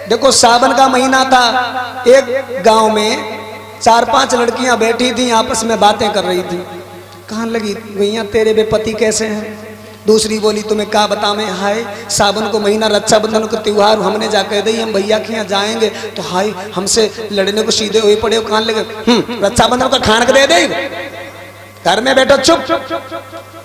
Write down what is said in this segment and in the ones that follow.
देखो सावन का महीना था, एक गांव में 4-5 लड़कियां बैठी थी, आपस में बातें कर रही थी। कहाँ लगी, भैया तेरे बेपति कैसे हैं? दूसरी बोली तुम्हें क्या बतावें, हाय सावन को महीना, रक्षाबंधन का त्योहार, हमने जा कह दी हम भैया के यहाँ जाएंगे तो हाय हमसे लड़ने को सीधे हुए पड़े हो। कहाँ लगे रक्षाबंधन का खान दे दे, घर में बैठो चुप।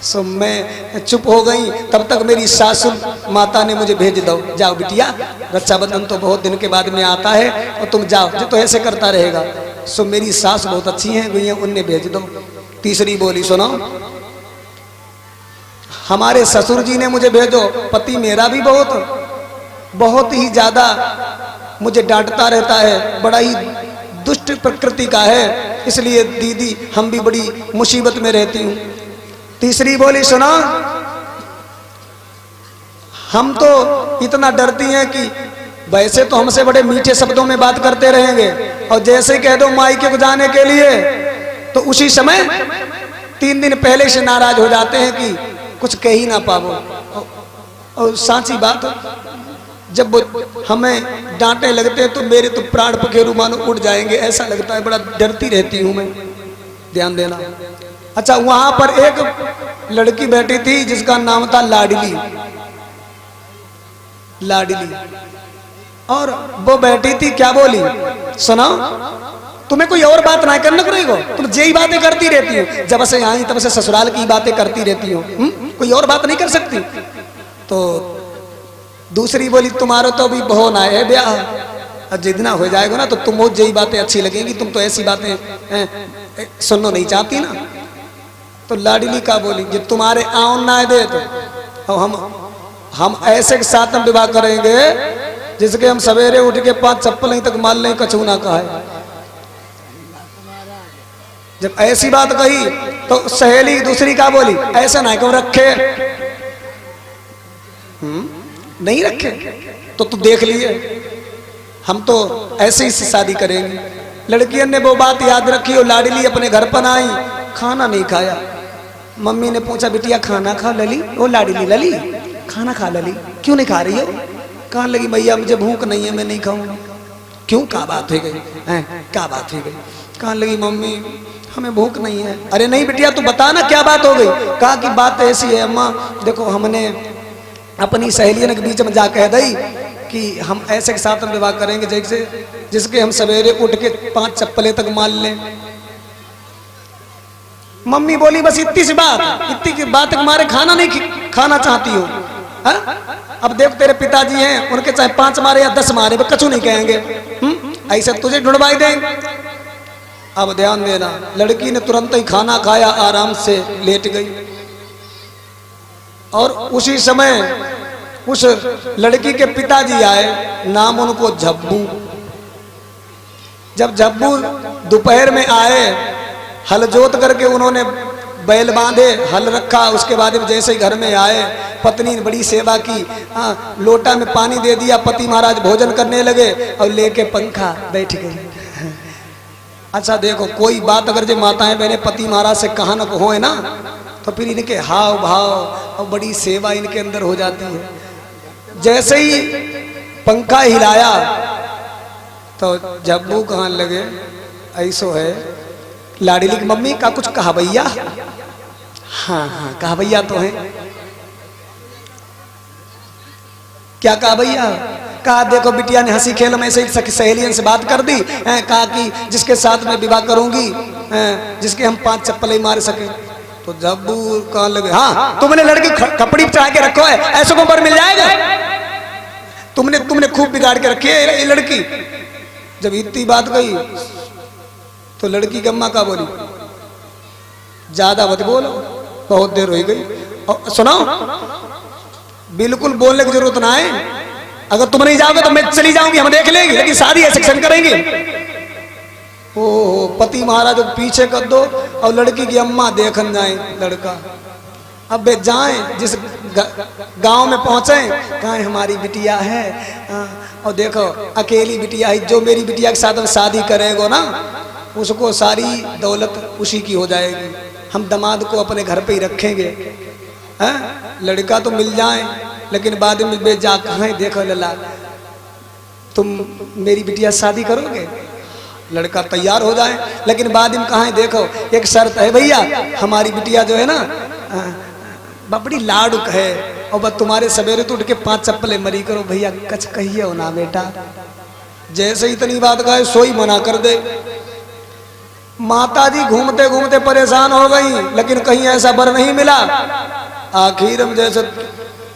सो मैं चुप हो गई। तब तक मेरी सासु माता ने मुझे भेज दो, जाओ बिटिया रक्षाबंधन तो बहुत दिन के बाद में आता है और तुम जाओ, जो तो ऐसे करता रहेगा। सो मेरी सास बहुत अच्छी हैं भैया, उन्हें भेज दो। तीसरी बोली सुनो, हमारे ससुर जी ने मुझे भेजो, पति मेरा भी बहुत ही ज्यादा मुझे डांटता रहता है, बड़ा ही दुष्ट प्रकृति का है, इसलिए दीदी हम भी बड़ी मुसीबत में रहती हूँ। तीसरी बोली सुना, हम तो इतना डरती हैं कि वैसे तो हमसे बड़े मीठे शब्दों में बात करते रहेंगे और जैसे ही कह दो मायके को जाने के लिए तो उसी समय 3 दिन पहले से नाराज हो जाते हैं कि कुछ कह ही ना पावो। और सांची बात, जब हमें डांटने लगते हैं तो मेरे तो प्राण पखेरु मानो उड़ जाएंगे, ऐसा लगता है, बड़ा डरती रहती हूं मैं। ध्यान देना। अच्छा, वहां पर एक लड़की बैठी थी जिसका नाम था लाडली। और वो बैठी थी, क्या बोली सुनो, तुम्हें कोई और बात ना करने को नहीं हो, तुम यही बातें करती रहती हो, जब से आई तब से ससुराल की बातें करती रहती हो, कोई और बात नहीं कर सकती। तो दूसरी बोली तुम्हारा तो अभी बहुत ना है ब्याह, जितना हो जाएगा ना तो तुम यही बातें अच्छी लगेंगी, तुम तो ऐसी बातें सुनना नहीं चाहती ना। तो लाडली का बोली, जब तुम्हारे आउन ना दे तो हम ऐसे के साथ हम विवाह करेंगे जिसके हम सवेरे उठ के 5 चप्पल नहीं तक माल नहीं कछू ना कहा है। जब ऐसी बात कही तो सहेली दूसरी का बोली, ऐसा ना क्यों रखे, नहीं रखे तो तू देख लिए, हम तो ऐसे ही शादी करेंगे। लड़कियों ने वो बात याद रखी और लाडली अपने घर पर आई, खाना नहीं खाया। मम्मी ने पूछा बिटिया खाना खा लली, ओ लाडली लली खाना खा लली, क्यों नहीं खा रही हो? कहाँ लगी भैया मुझे भूख नहीं है, मैं नहीं खाऊंगा। क्यों, क्या बात हो गई है, क्या बात हो गई? कहाँ लगी मम्मी हमें भूख नहीं है। अरे नहीं बिटिया तू बता ना क्या बात हो गई। कहा कि बात ऐसी है अम्मा, देखो हमने अपनी सहेलियों के बीच में जा कह दी कि हम ऐसे के साथ हम विवाह करेंगे जैसे जिसके हम सवेरे उठ के 5 चप्पलें तक माल लें। मम्मी बोली बस इतनी सी बात तुम्हारे खाना नहीं खाना चाहती हो। हा? अब देख तेरे पिताजी हैं, उनके चाहे 5 मारे या 10 मारे वो कछु नहीं कहेंगे, ऐसे तुझे ढूंढवाई देंगे। अब ध्यान देना, लड़की ने तुरंत ही खाना खाया, आराम से लेट गई। और उसी समय उस लड़की के पिताजी आए, नाम उनको झब्बू। जब झब्बू दोपहर में आए, हल जोत करके उन्होंने बैल बांधे, हल रखा, उसके बाद जैसे ही घर में आए पत्नी ने बड़ी सेवा की, लोटा में पानी दे दिया, पति महाराज भोजन करने लगे और लेके पंखा बैठ गए। अच्छा देखो, कोई बात अगर जो माताएं बहने पति महाराज से कहा न हो ना तो फिर इनके हाव भाव और बड़ी सेवा इनके अंदर हो जाती है। जैसे ही पंखा हिलाया तो जब्बू कहने लगे ऐसो है लाडली की मम्मी का कुछ कहा भैया? हाँ हाँ कहा भैया तो है। क्या कहा भैया? कहा देखो बिटिया ने हंसी खेल में से सहेलियन से बात कर दी, कहा कि जिसके साथ मैं विवाह करूंगी जिसके हम 5 चप्पल ही मार सके। तो जब्बू कहने लगे हाँ तुमने लड़की कपड़ी चढ़ा के रखो है, ऐसे को पर मिल जाएगा, तुमने खूब बिगाड़ के रखी है ये लड़की। जब इतनी बात कही तो लड़की की अम्मा का बोली ज्यादा मत बोलो, बहुत देर हो गई, और सुनाओ बिल्कुल बोलने की जरूरत ना है, अगर तुम नहीं जाओगे तो मैं चली जाऊंगी, हम देख लेंगे, लेकिन शादी ऐसे सेक्शन करेंगे। ओ पति महाराज पीछे कर दो और लड़की की अम्मा देखन जाए लड़का। अब वे जाएं, जिस गांव में पहुंचे कहा हमारी बिटिया है, और देखो अकेली बिटिया है, जो मेरी बिटिया के साथ शादी करेगो ना उसको सारी दौलत उसी की हो जाएगी, हम दामाद को अपने घर पे ही रखेंगे। लड़का तो मिल जाए लेकिन बाद में बे जा कहाँ देखो लला तुम मेरी बिटिया शादी करोगे? लड़का तैयार हो जाए, लेकिन बाद में कहा है देखो एक शर्त है भैया, हमारी बिटिया जो है ना बड़ी लाडुक है, और बस तुम्हारे सवेरे तो उठ के 5 चप्पलें मरी करो। भैया कच कहिए हो ना बेटा। जैसे इतनी बात कहे सोई मना कर दे। माताजी घूमते घूमते परेशान हो गई, लेकिन कहीं ऐसा बर नहीं मिला। आखिर में जैसे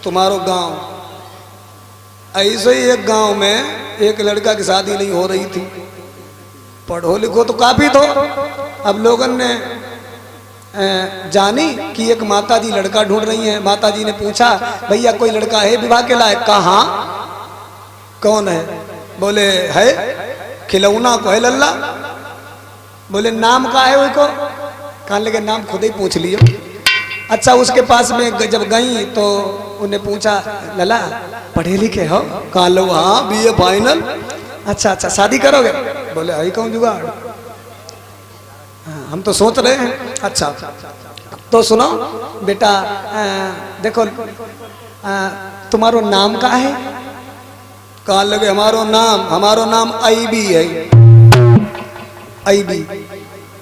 तुम्हारो गांव, ऐसे ही एक गांव में एक लड़का की शादी नहीं हो रही थी। पढ़ो लिखो तो काफी तो। अब लोगन ने जानी कि एक माताजी लड़का ढूंढ रही है। माताजी ने पूछा भैया कोई लड़का है विवाह के लायक? कहा कौन है? बोले है खिलौना को है लल्ला। बोले नाम का है उसको? कहने लगे नाम खुद ही पूछ लियो। अच्छा उसके पास में जब गई तो उन्हें पूछा लला पढ़े लिखे हो? कहा लो हाँ BA फाइनल। अच्छा अच्छा शादी करोगे? बोले आई कौन जुगाड़, हम तो सोच रहे हैं। अच्छा तो सुनो बेटा, देखो तुम्हारो नाम का है? कहा लगे हमारो नाम IB है। IB।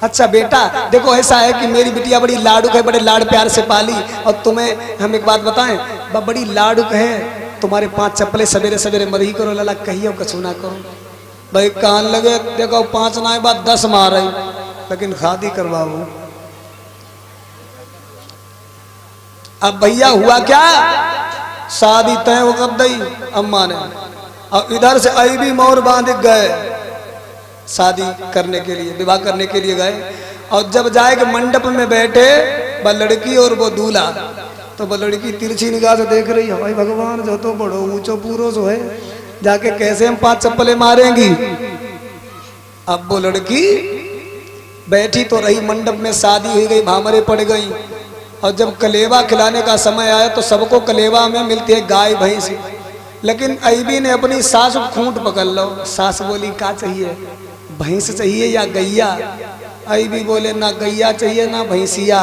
अच्छा बेटा देखो ऐसा है कि मेरी बिटिया बड़ी लाडुक है, बड़े लाड प्यार से पाली, और तुम्हें हम एक बात बताएं, बड़ी लाडुक है, तुम्हारे 5 चप्पलें सवेरे सवेरे मरी करो लला, कहियो कछु ना करो। भाई कान लगे देखो 5 ना बाद 10 मारे, लेकिन शादी करवाओ। अब भैया हुआ क्या, शादी तय वो कर दी अम्मा ने, और इधर से IB मोर बांध गए शादी करने के लिए, विवाह करने के लिए गए। और जब जाएगा मंडप में बैठे वह लड़की और वो दूल्हा, तो वह लड़की तिरछी निगाह से देख रही है, भाई भगवान जो तो बड़ो ऊंचो पूरो जो है, जाके कैसे हम 5 चप्पलें मारेंगी। अब वो लड़की बैठी तो रही, मंडप में शादी हुई गई, भामरे पड़ गई। और जब कलेवा खिलाने का समय आया तो सबको कलेवा में मिलती है गाय भैंस, लेकिन IB ने अपनी सास को खूंट पकड़ लो। सास बोली क्या चाहिए, भैंस चाहिए या गैया? IB बोले ना गैया चाहिए ना भैंसिया,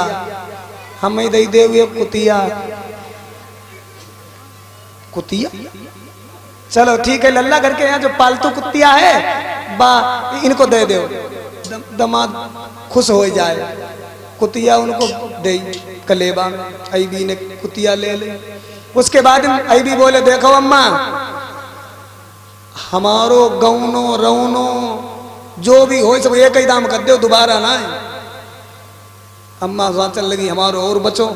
हमें दे दे हुए कुतिया। कुतिया चलो ठीक है, लल्ला घर के यहाँ जो पालतू कुतिया है बा इनको दे दो, दमाद खुश हो जाए। कुतिया उनको दे कलेबा, IB ने कुतिया ले ले। उसके बाद IB बोले देखो अम्मा, हमारो गौनो रौनो जो भी हो सब एक ही दाम कर दो, दोबारा ना। अम्मा सोचने लगी हमारो और बचो,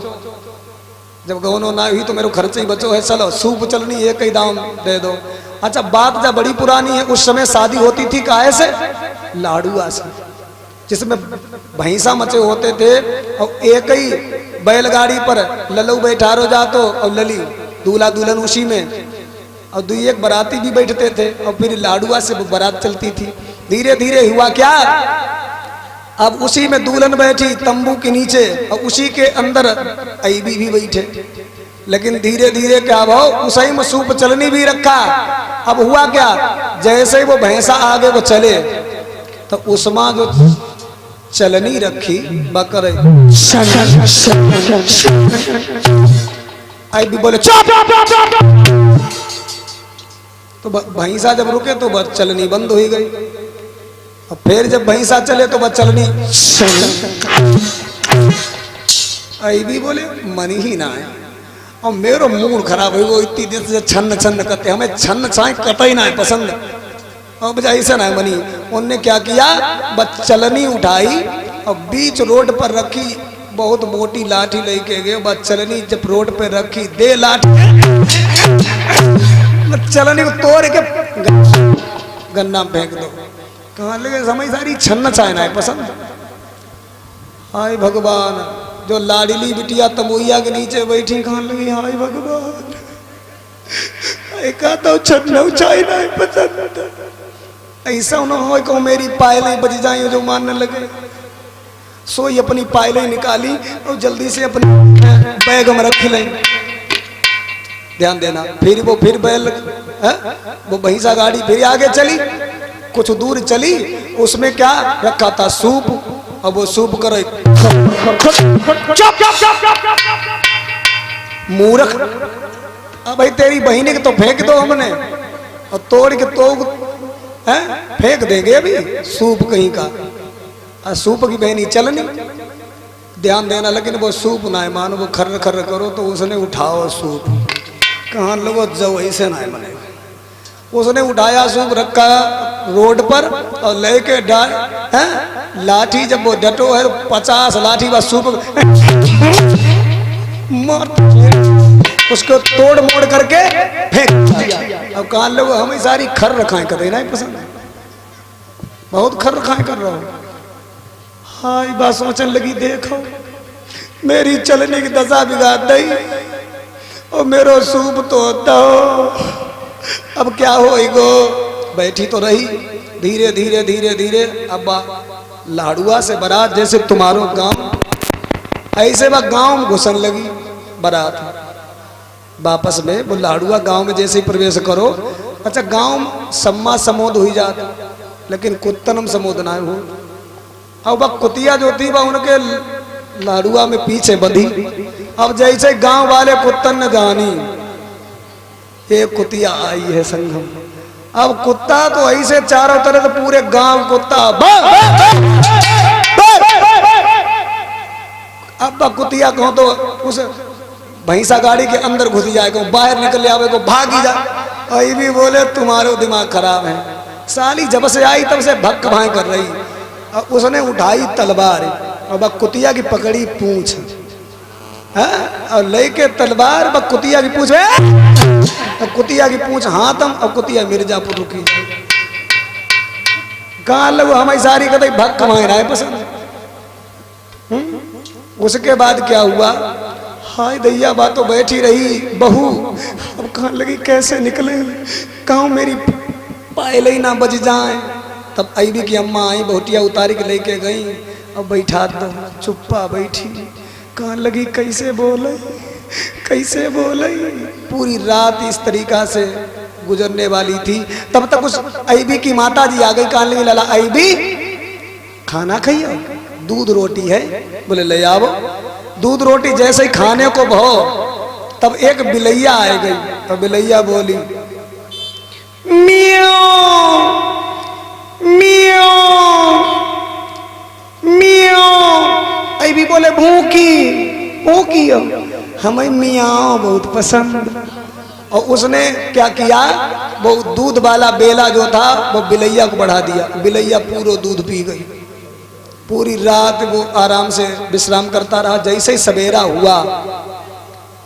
जब गौनो ना हुई तो मेरे खर्चे ही बचो है, चलो सूप चलनी एक ही दाम दे दो। अच्छा बात जब बड़ी पुरानी है, उस समय शादी होती थी काहे से, लाडुआ से, जिसमें भैंसा मचे होते थे, और एक ही बैलगाड़ी पर लल्लू बैठा रो जातो और लली दूल्हा दुल्हन उसी में, और 2-1 बराती भी बैठते थे, और फिर लाडुआ से बारात चलती थी। धीरे धीरे हुआ क्या, अब उसी में दुल्हन बैठी तंबू के नीचे, और उसी के अंदर IB भी बैठे। लेकिन धीरे धीरे क्या भाव, उसी में सूप चलनी भी रखा। अब हुआ क्या, जैसे ही वो भैंसा आगे वो चले तो उसमें जो चलनी रखी बकरे, IB बोले चुप, तो भैंसा जब रुके तो बस चलनी बंद हो गई। और फिर जब भैंसा चले तो बस चलनी, IB बोले मन ही ना है, और मेरा मूड खराब हो, इतनी देर से छन्न छन्न करते, हमें छन्न छाए कतई ना है पसंद, और बजा ऐसा ना मनी। उनने क्या किया, बस चलनी उठाई और बीच रोड पर रखी, बहुत मोटी लाठी लेके गए, बस चलनी जब रोड पे रखी, दे लाठी, चलनी को तोड़ के गन्ना फेंक दो। कहाँ लगे समय सारी छन्न चाहना है पसंद। हाय भगवान, जो लाडली बिटिया तमोइया के नीचे बैठी, कहाँ लगी हाय भगवान, तो छन्न चाहना है पसंद। ऐसा ना हो कि मेरी पायलें बज जाए जो मानने लगे। सोई अपनी पायलें निकाली और जल्दी से अपनी बैग में रख लें। ध्यान देना, फिर बैल वो भैंसा गाड़ी फिर आगे चली, कुछ दूर चली, उसमें क्या रखा था, सूप, और वो सूप करे मूर्ख, अब भाई तेरी बहिनी के तो फेंक दो हमने, और तोड़ के तो है फेंक देंगे अभी सूप कहीं का। और सूप की बहनी चलनी ध्यान देना, लेकिन वो सूप ना है मानो वो खर्र खर्र करो तो उसने उठाओ सूप, कहाँ लोगों जो ऐसे ना है बनेगा। उसने उठाया सूप रखा रोड पर और लेके डाल है लाठी, जब वो डटो है 50 लाठी बस सूप उसको तोड़ मोड़ करके फेंक दिया। अब कहाँ लोग हमें सारी खर रखाएं कर देना पसंद है, बहुत खर रखाएं कर रहा हूँ। हाय बात सोचने लगी, देखो मेरी चलने की दशा बिगाड़ दी और मेरो सूप तो होता हो, अब क्या होएगो। बैठी तो रही, धीरे धीरे धीरे धीरे अब लाड़ुआ से बारात जैसे तुम्हारो गांव ऐसे वह गांव में घुसन लगी बारात वापस में। वो लाड़ुआ गांव में जैसे ही प्रवेश करो, अच्छा गांव सम्मा समोद हुई जाता, लेकिन कुत्तनम समोद ना हो। अब वह कुतिया जो थी वह उनके लाड़ुआ में पीछे बंधी। अब जैसे गांव वाले कुत्तन ने जानी एक कुतिया आई है संगम, अब कुत्ता तो ऐसे चारों तरफ पूरे गांव कुत्ता अब कुतिया कहो तो उस भैंसा गाड़ी के अंदर घुस जाएगा, बाहर निकल आवे को भागी जा। अभी भी बोले तुम्हारो दिमाग खराब है, साली जब से आई तब से भक्क भाई कर रही। और उसने उठाई तलवार और कुतिया की पकड़ी पूंछ और लेके तलवार कुतिया की पूंछ कुतिया की पूंछ हाथम और कुतिया मिर्जापुर रुकी। कहाँ लगो हमारी सारी कतई भक्क भाई रहा है पसंद। उसके बाद क्या हुआ, हाय दैया बात तो बैठी रही बहू, अब कहाँ लगी कैसे निकले, कहाँ मेरी पायल ही ना बज जाए। तब आई भी की अम्मा आई, बहुटिया उतारी के लेके गई। अब बैठा दो, चुप्पा बैठी, कहाँ लगी कैसे बोले कैसे बोले। पूरी रात इस तरीका से गुजरने वाली थी। तब तक उस आईबी की माता जी आ गई, कहाँ लगी लाला आईबी खाना खाइयो, दूध रोटी है। बोले ले आओ। दूध रोटी जैसे ही खाने को भो तब एक बिलैया आ गई। तब बिलैया बोली मियाओ मियाओ मियाओ। आईबी बोले भूखी भूखी हो, हमें मियाओ बहुत पसंद। और उसने क्या किया, वो दूध वाला बेला जो था वो बिलैया को बढ़ा दिया। बिलैया पूरा दूध पी गई। पूरी रात वो आराम से विश्राम करता रहा। जैसे ही सवेरा हुआ,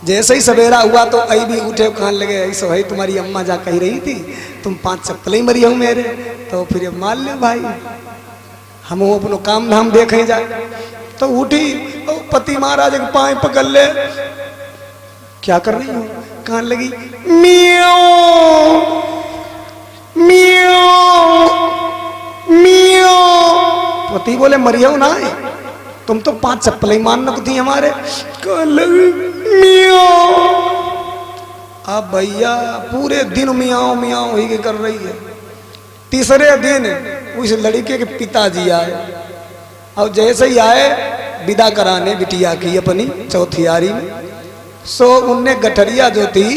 जैसे ही सवेरा हुआ तो आई भी उठे, खाने लगे ऐसा भाई तुम्हारी अम्मा जा कही रही थी तुम 5 चप्पल ही मरी हो मेरे, तो फिर मान लो भाई हम अपनो काम धाम देखे जाए। तो उठी पति महाराज के पाए पकड़ ले, क्या कर रही हो, कहाँ लगी मियाओ मियाओ मियाओ। पति बोले मरियो ना है, तुम तो 5 चप्पल ही मारने को थी हमारे। मियाओ। अब भैया पूरे दिन मियाओ मियाओ ही कर रही है। तीसरे दिन उस लड़के के पिताजी आए और जैसे ही आए विदा कराने बिटिया की अपनी चौथियारी में। सो उनने गठरिया जो थी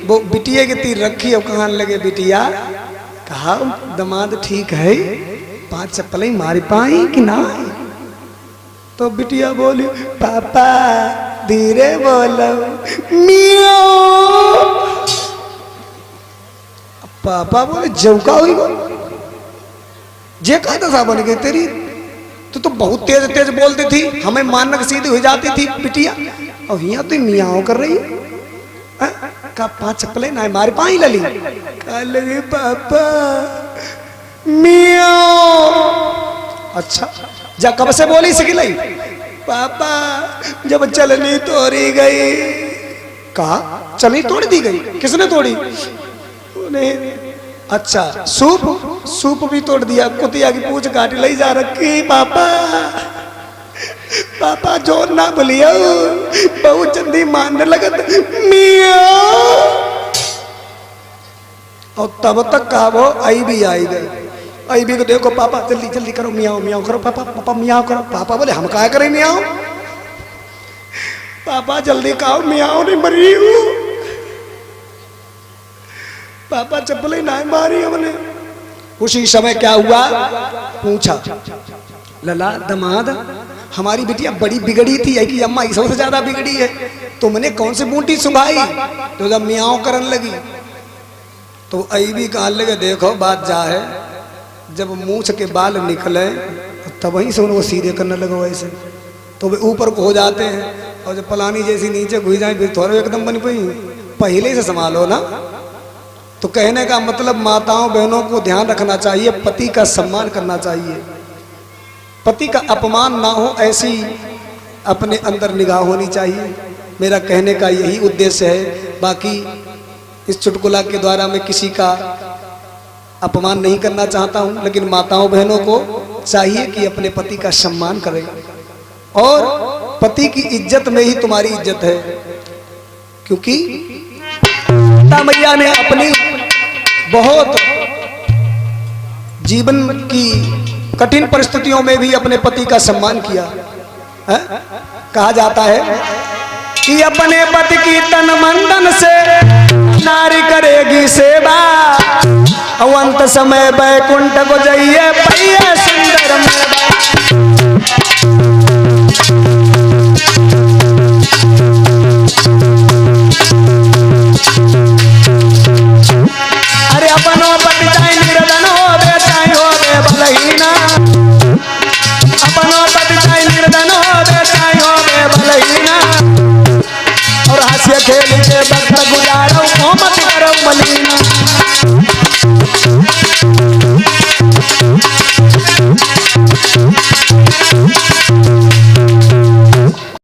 वो बिटिया की तीर रखी और कहाँ लगे बिटिया, कहा दामाद ठीक है 5 चप्पल ही मारी पाई कि ना। तो बिटिया बोली पापा धीरे बोलो मियाओ। पापा बोले जौका हुई जे का दशा बन गई तेरी, तो बहुत तेज तेज बोलती थी, हमें मानक सीधी हो जाती थी बिटिया, और यहाँ तो मियाओ कर रही है। का 5 चप्पल ना मारी पाई लली, लगी पापा मियाओ। अच्छा जा कब से बोली सिखलाई, पापा जब चलनी तोड़ी गई। कहा चलनी तोड़ दी गई, किसने तोड़ी, नहीं। अच्छा सूप सूप भी तोड़ दिया, कुतिया की पूंछ काट ली जा रखी। पापा पापा जोर ना बोलियो, बहुत जल्दी मारने लगत मियाओ। और तब तक कहा वो आई भी आई गई। आई भी को देखो पापा जल्दी जल्दी करो मियाओ मियाओ करो, पापा पापा मियाओ करो। पापा बोले हम क्या करें मियाओ, पापा जल्दी कहो मियाओ नहीं मरी हूँ। पापा चप्पल ही ना मारी हमने। उसी समय क्या हुआ, पूछा लला दमाद हमारी बिटिया बड़ी बिगड़ी थी है कि अम्मा इससे से ज्यादा बिगड़ी है, तुमने कौन सी बूटी सुंघाई? तो जब मियाओ करने लगी तो आई भी कहने लगे देखो बात जा है, जब मूछ के बाल निकले तब वहीं से उनको सीधे करने लगा वैसे, तो वे ऊपर को हो जाते हैं और जब पलानी जैसी नीचे घुस जाए फिर थोड़ा एकदम बन पाई, पहले से संभालो ना। तो कहने का मतलब माताओं बहनों को ध्यान रखना चाहिए, पति का सम्मान करना चाहिए, पति का अपमान ना हो ऐसी अपने अंदर निगाह होनी चाहिए। मेरा कहने का यही उद्देश्य है। बाकी इस चुटकुला के द्वारा मैं किसी का अपमान नहीं करना चाहता हूं, लेकिन माताओं बहनों को चाहिए कि अपने पति का सम्मान करें, और पति की इज्जत में ही तुम्हारी इज्जत है। क्योंकि सीता मैया ने अपनी बहुत जीवन की कठिन परिस्थितियों में भी अपने पति का सम्मान किया है? कहा जाता है कि अपने पति की तन मन धन से नारी करेगी सेवा, अवंत समय बैकुंठ को जाइए पैया सुंदर मेवा। अरे अपनो पति चाहे निर्धन हो बे चाहे हो बे बलहीना, अपनो पति चाहे निर्धन हो बे चाहे हो बे बलहीना, और हास्य खेल के वक्त गुजारो मत करो मलिना।